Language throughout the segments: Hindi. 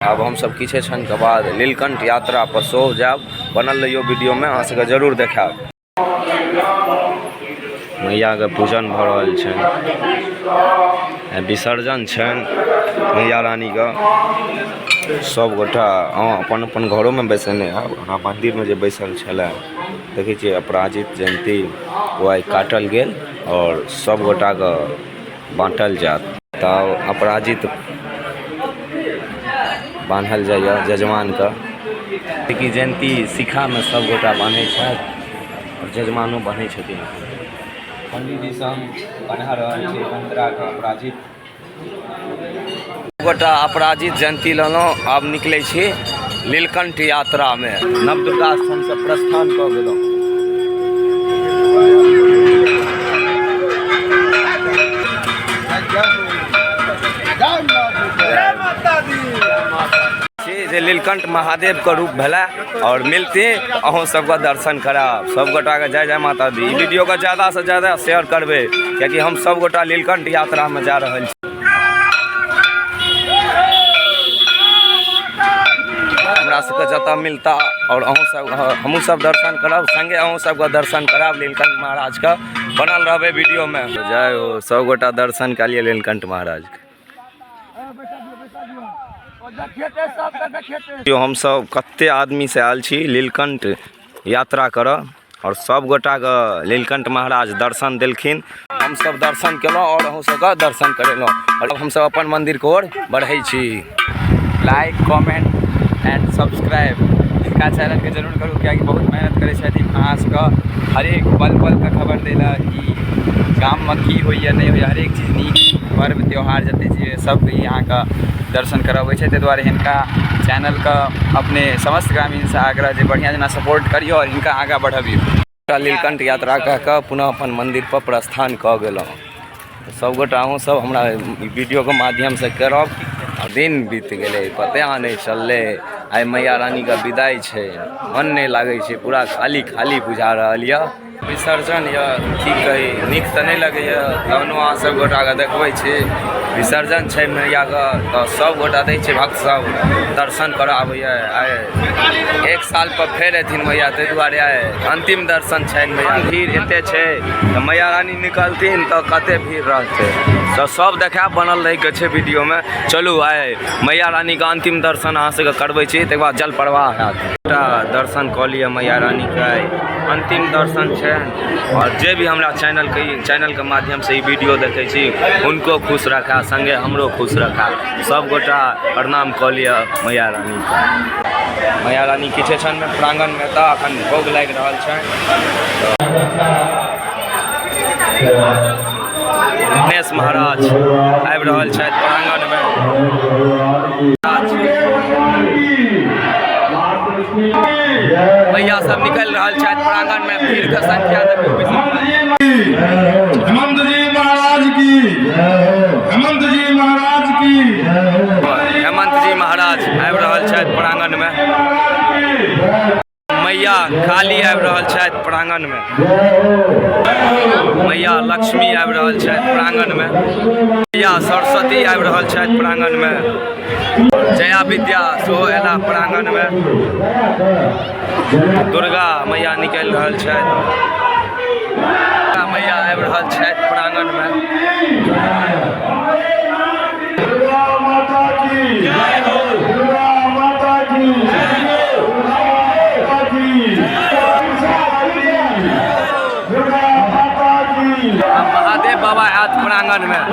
अब हम सब किछे क्षण के बाद नीलकंठ यात्रा पर सो जाब। बनल रहियो वीडियो में, अहाँ सबके जरूर देखाब। मैया के पूजन भ रहल छनि, विसर्जन छनि मैया रानी का। सब गोटा अपन अपन घरों में बैसने है। अहाँ मंदिर में जे बैसल छलै देखै छियै अपराजित जयंती ओ आइ काटल गेल और सब गोटा के बाँटल जात। तब अपराजित बान्हल जाइए जजमान का, कि जयंती शिखा में सब गोटा बान्है छथि और जजमानो बान्है छथिन। पंडित जी से हम बना रहल छी मंत्रा के अपराजित। गोटा अपराजित जयंती लेलहुँ। आब निकलै छी नीलकंठ यात्रा में। नवदुर्गा स्थान से प्रस्थान कऽ गेलहुँ। जे नीलकंठ महादेव का रूप भला और मिलते अहों सबका दर्शन कराब। सब गोटा के जय जय माता दी। वीडियो को ज़्यादा से ज़्यादा शेयर करबे, क्योंकि हम सब गोटा नीलकंठ यात्रा में जा रहल छी। हमरा सबके जतऽ मिलता और अहों सब हमहूँ सब दर्शन करब, संगे अहों सबका दर्शन कराब नीलकंठ महाराज का। बनल रहबे वीडियो में। जय हो। सब गोटा दर्शन कर लिए नीलकंठ महाराज के। हम सब कते आदमी से आयल छी नीलकंठ यात्रा करऽ और सब गोटा के नीलकंठ महाराज दर्शन देलखिन। हम सब दर्शन केलहुँ और अहूँ सबका दर्शन करेलहुँ। और हम सब अपन मंदिर की ओर बढ़ै छी। लाइक कमेंट एंड सब्सक्राइब इनका चैनल के जरूर करूँ, क्या बहुत मेहनत करे छथिन अहाँ सबके हर एक पल के खबर देला कि गाम में की होइए नहीं होइए, हरेक चीज नीक पर्व त्यौहार जते चीज सब यहाँ का दर्शन कराबै छै। ताहि दुआरे हिनका चैनल का अपने समस्त ग्रामीण से आग्रह जे बढ़िया जना सपोर्ट करियो और हिनका आगा बढ़बियो। नीलकंठ यात्रा कह के पुनः अपन मंदिर पर प्रस्थान कऽ गेलहुँ। सब गोटा अहूँ सब हमरा वीडियो के माध्यम से करब। दिन बीत गए पते नहीं चलले। आइ मैया रानी का विदाई है, मन नहीं लगे छे, पूरा खाली खाली बुझा रहल यऽ। विसर्जन या ठीक कही नीक तो नहीं लगे। तहनो अहाँ सब गोटा के देखबै छी विसर्जन छै मैया का, तो सब गोटा दै छै भक्त सब दर्शन कर आबैया। आइ एक साल पर फेर एथिन मैया, ताहि दुआरे आइ अंतिम दर्शन छनि मैया। भीड़ एते छै तो मैया रानी निकलथिन तो कते भीड़ रहते, तो सब देखाब। बनल रहे के छै वीडियो में। चलू आइ मैया रानी का अंतिम दर्शन अहाँ सबके करबै छी, तकर बाद जल प्रवाह हैत। दर्शन कऽ लिअ मैया रानी का। अंतिम दर्शन छै और जे भी हमरा चैनल के माध्यम से वीडियो देखे छी उनको खुश रखा, संगे हमरो खुश रखा। सब गोटा प्रणाम कऽ लिअ मैया रानी का। मैया रानी किछे क्षण में प्रांगण में तऽ अखन भोग लागि रहल छै। गणेश महाराज आबि रहल छथि प्रांगण में। मैया सब निकल रहा है प्रांगण में। भीड़ का संख्या हेमंत जी महाराज की, हेमंत जी महाराज की। हेमंत जी महाराज आबि रहल छथि प्रांगण में। मैया काली आबि रहल छथि प्रांगण में। मैया लक्ष्मी आबि रहल छथि प्रांगण में। मैया सरस्वती आबि रहल छथि प्रांगण में। जया विद्या सेहो एला प्रांगण में। दुर्गा मैया निकल रहल छथि। मैया आबि रहल छथि प्रांगण में। दुर्गा माता की जय हो, दुर्गा माता की जय हो, दुर्गा माता की, दुर्गा माता की। महादेव बाबा आत प्रांगण में।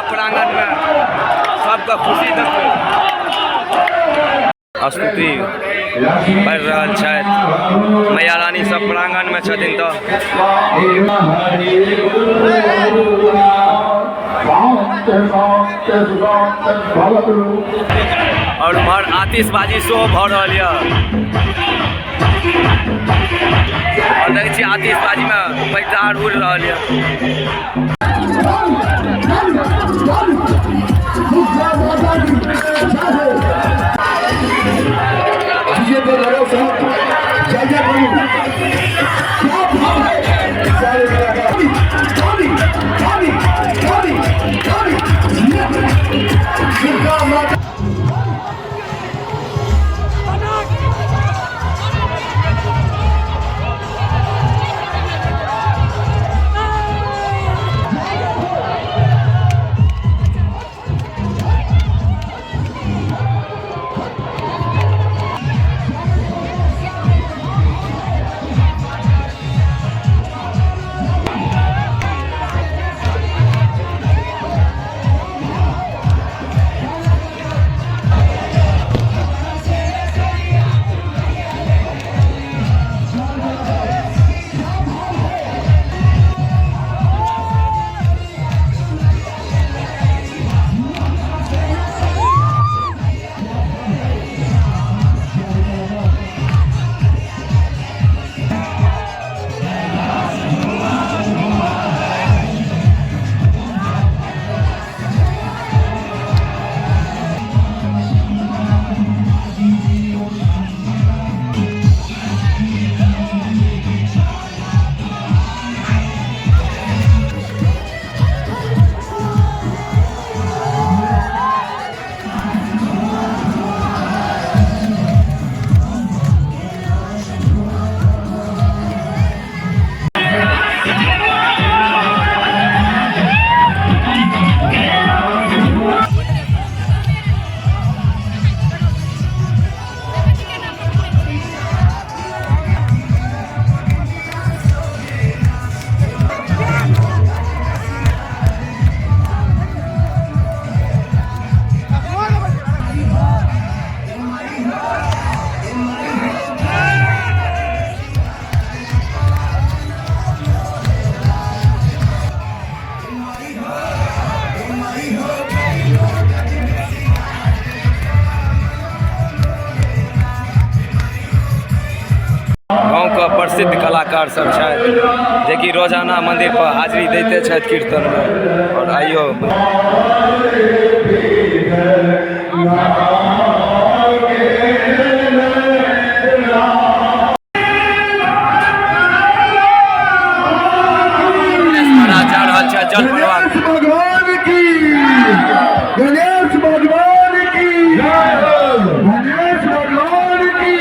प्रांगण में सबका खुशी देखो स्तुति बढ़ रहल छथि। मैया रानी सब प्रांगण में छथिन तो और उम्हर आतिशबाजी सेहो भऽ रहल यऽ। और देखै छी आतिशबाजी में पैटार उड़ि रहल यऽ। जय जय प्रसिद्ध कलाकार सब छथि जेकि रोजाना मंदिर पर हाजिरी दैते छथि कीर्तन में। और आइयो जा रहल छै जल प्रवाह। भगवान की गणेश भगवान की गणेश भगवान की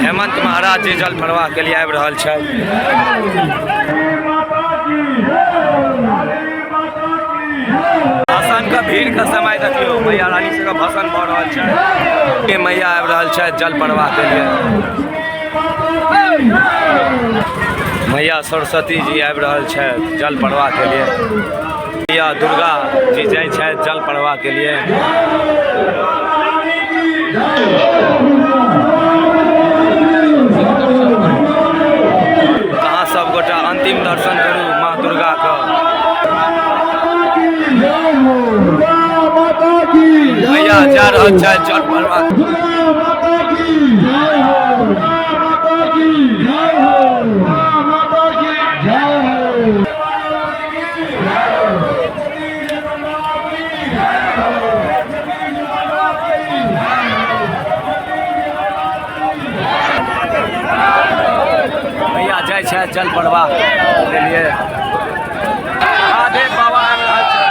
हेमंत महाराज जी जल प्रवाह के लिए आबि रहल छै। भसान का भीड़ का समय देखियो, मैया रानी से का भसान भऽ रहल छै। के मैया आबि रहल छै जल प्रवाह के लिए। मैया सरस्वती जी आबि रहल छै जल प्रवाह के लिए। मैया दुर्गा जी जाइ छै जल प्रवाह के लिए। कहाँ सब गोटा अंतिम दर्शन करू माँ दुर्गा का। मैया जा रहल छै जल प्रवाह। मैया जाइ छै जल प्रवाह के लिए। महादेव बाबा आबि रहल छै।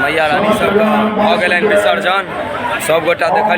मैया रानी सब भऽ गेलनि विसर्जन। सब गोटा देखलिए।